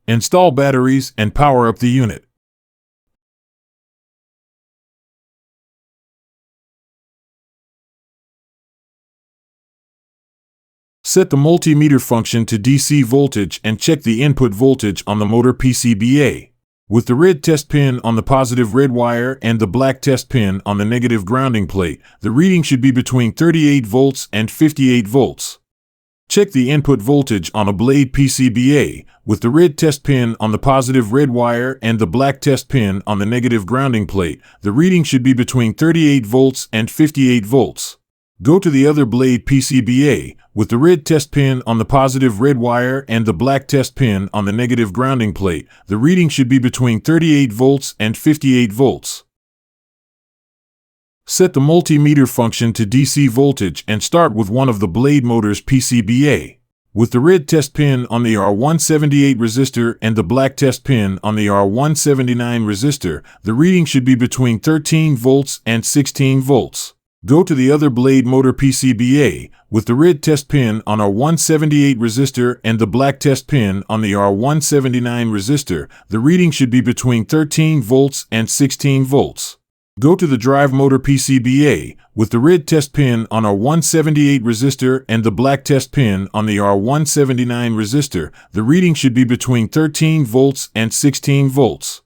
Install batteries and power up the unit. Set the multimeter function to DC voltage and check the input voltage on the motor PCBA. With the red test pin on the positive red wire and the black test pin on the negative grounding plate, the reading should be between 38 volts and 58 volts. Check the input voltage on a blade PCBA. With the red test pin on the positive red wire and the black test pin on the negative grounding plate, the reading should be between 38 volts and 58 volts. Go to the other blade PCBA. With the red test pin on the positive red wire and the black test pin on the negative grounding plate, the reading should be between 38 volts and 58 volts. Set the multimeter function to DC voltage and start with one of the blade motors PCBA. With the red test pin on the R178 resistor and the black test pin on the R179 resistor, the reading should be between 13 volts and 16 volts. Go to the other blade motor PCBA. With the red test pin on R178 resistor and the black test pin on the R179 resistor, the reading should be between 13 volts and 16 volts. Go to the drive motor PCBA. With the red test pin on R178 resistor and the black test pin on the R179 resistor, the reading should be between 13 volts and 16 volts.